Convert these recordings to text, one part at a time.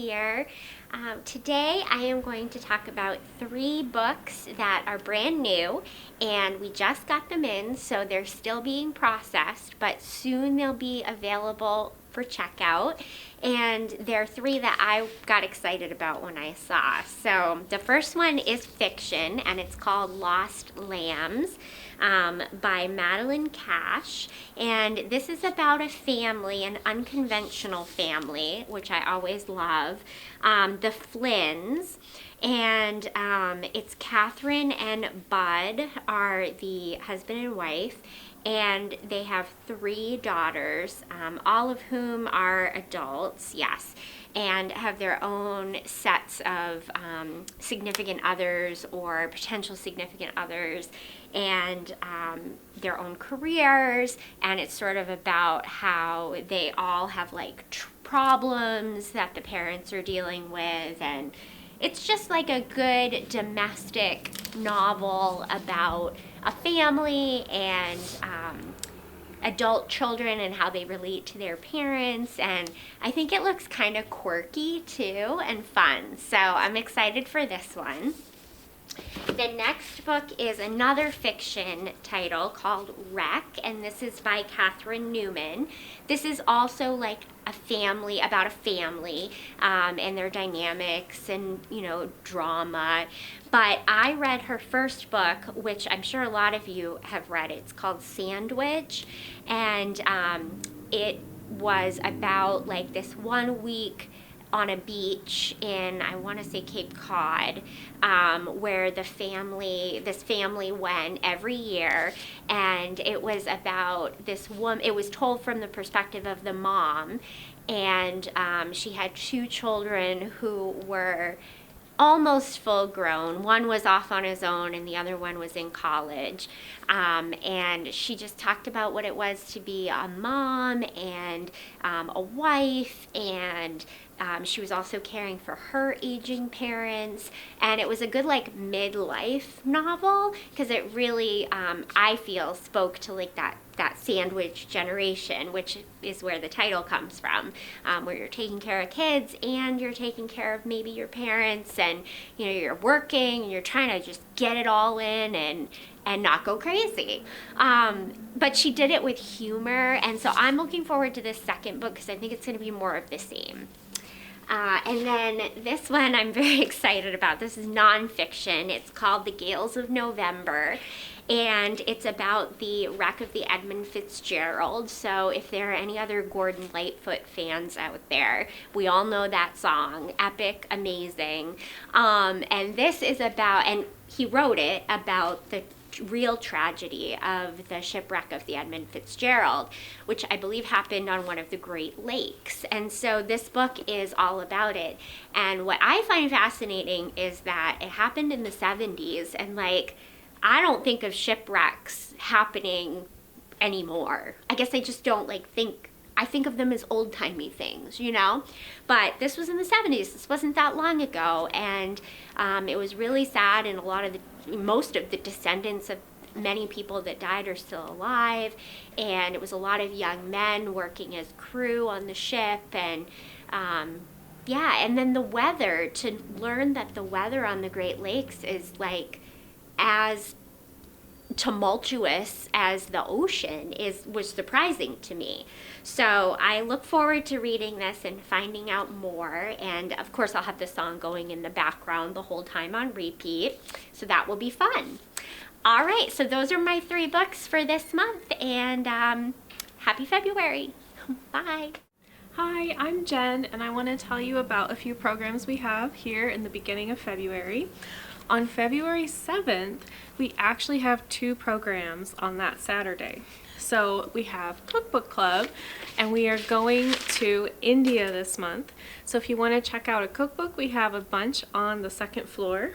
here. Today I am going to talk about 3 books that are brand new, and we just got them in, so they're still being processed, but soon they'll be available for checkout. And there are 3 that I got excited about when I saw. So the first one is fiction, and it's called Lost Lambs by Madeline Cash. And this is about a family, an unconventional family, which I always love, the Flynns. And it's Catherine and Bud are the husband and wife, and they have 3 daughters, all of whom are adults, yes, and have their own sets of significant others or potential significant others, and their own careers. And it's sort of about how they all have like problems that the parents are dealing with, and it's just like a good domestic novel about a family and adult children and how they relate to their parents. And I think it looks kind of quirky too and fun. So I'm excited for this one. The next book is another fiction title called Wreck, and this is by Catherine Newman. This is also like a family, about a family and their dynamics and, drama. But I read her first book, which I'm sure a lot of you have read. It's called Sandwich, and it was about like this 1 week on a beach in, I want to say, Cape Cod, where this family went every year. And it was about this woman. It was told from the perspective of the mom, and she had 2 children who were almost full grown. One was off on his own and the other one was in college. And she just talked about what it was to be a mom and a wife, and she was also caring for her aging parents. And it was a good like midlife novel, because it really, I feel, spoke to like that sandwich generation, which is where the title comes from, where you're taking care of kids and you're taking care of maybe your parents, and you're working and you're trying to just get it all in and not go crazy. But she did it with humor, and so I'm looking forward to this second book because I think it's going to be more of the same. And then this one I'm very excited about. This is nonfiction. It's called The Gales of November, and it's about the wreck of the Edmund Fitzgerald. So if there are any other Gordon Lightfoot fans out there, we all know that song. Epic, amazing. And this is about, and he wrote it about the real tragedy of the shipwreck of the Edmund Fitzgerald, which I believe happened on one of the Great Lakes. And so this book is all about it. And what I find fascinating is that it happened in the 70s, and like, I don't think of shipwrecks happening anymore. I guess I just don't I think of them as old-timey things, But this was in the 70s. This wasn't that long ago. And it was really sad, and most of the descendants of many people that died are still alive. And it was a lot of young men working as crew on the ship. And and then the weather, to learn that the weather on the Great Lakes is like as tumultuous as the ocean was surprising to me. So I look forward to reading this and finding out more. And of course I'll have the song going in the background the whole time on repeat, so that will be fun. All right, so those are my 3 books for this month, and happy February. Bye. Hi, I'm Jen, and I want to tell you about a few programs we have here in the beginning of February. On February 7th, we actually have 2 programs on that Saturday. So we have Cookbook Club, and we are going to India this month. So if you want to check out a cookbook, we have a bunch on the 2nd floor.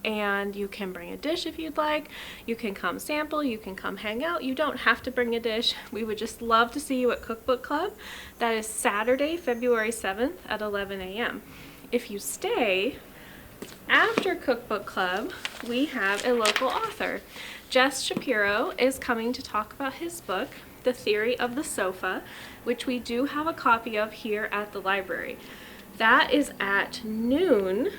And you can bring a dish if you'd like. You can come sample, you can come hang out. You don't have to bring a dish. We would just love to see you at Cookbook Club. That is Saturday, February 7th at 11 a.m. If you stay, after Cookbook Club, we have a local author. Jess Shapiro is coming to talk about his book, The Theory of the Sofa, which we do have a copy of here at the library. That is at noon.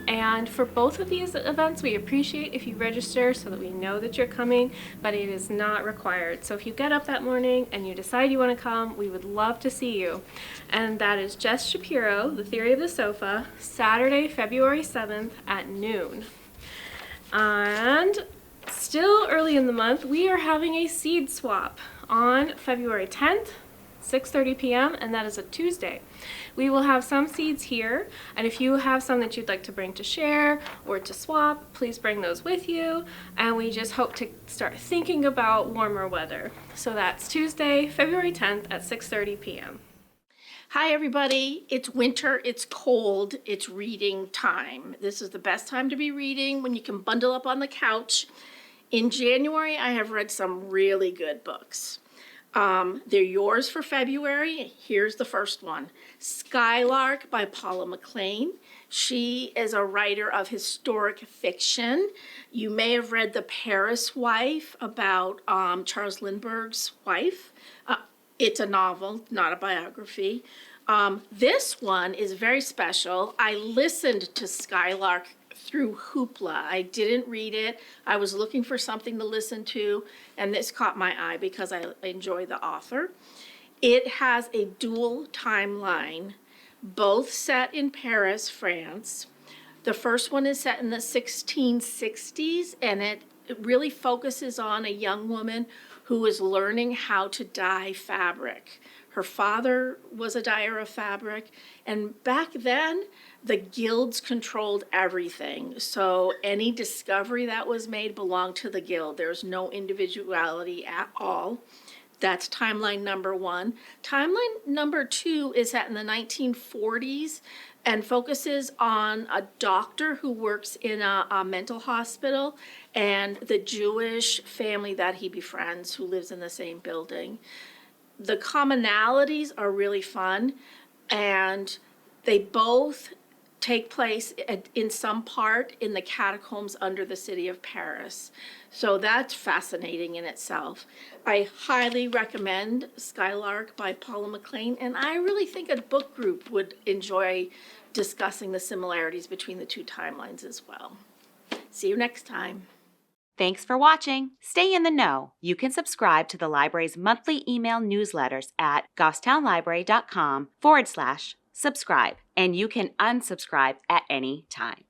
And for both of these events, we appreciate if you register so that we know that you're coming, but it is not required. So if you get up that morning and you decide you want to come, we would love to see you. And that is Jess Shapiro, The Theory of the Sofa, Saturday, February 7th at noon. And still early in the month, we are having a seed swap on February 10th, 6:30 p.m., and that is a Tuesday. We will have some seeds here, and if you have some that you'd like to bring to share or to swap, please bring those with you, and we just hope to start thinking about warmer weather. So that's Tuesday, February 10th at 6:30 p.m. Hi everybody, it's winter, it's cold, it's reading time. This is the best time to be reading when you can bundle up on the couch. In January, I have read some really good books. They're yours for February. Here's the first one, Skylark by Paula McLean. She is a writer of historic fiction. You may have read The Paris Wife about Charles Lindbergh's wife. It's a novel, not a biography. This one is very special. I listened to Skylark through Hoopla. I didn't read it. I was looking for something to listen to, and this caught my eye because I enjoy the author. It has a dual timeline, both set in Paris, France. The first one is set in the 1660s, and it really focuses on a young woman who is learning how to dye fabric. Her father was a dyer of fabric, and back then, the guilds controlled everything. So any discovery that was made belonged to the guild. There's no individuality at all. That's timeline number one. Timeline number two is set in the 1940s and focuses on a doctor who works in a mental hospital and the Jewish family that he befriends who lives in the same building. The commonalities are really fun, and they both take place in some part in the catacombs under the city of Paris. So that's fascinating in itself. I highly recommend Skylark by Paula McLean, and I really think a book group would enjoy discussing the similarities between the two timelines as well. See you next time. Thanks for watching. Stay in the know. You can subscribe to the library's monthly email newsletters at goffstownlibrary.com/subscribe, and you can unsubscribe at any time.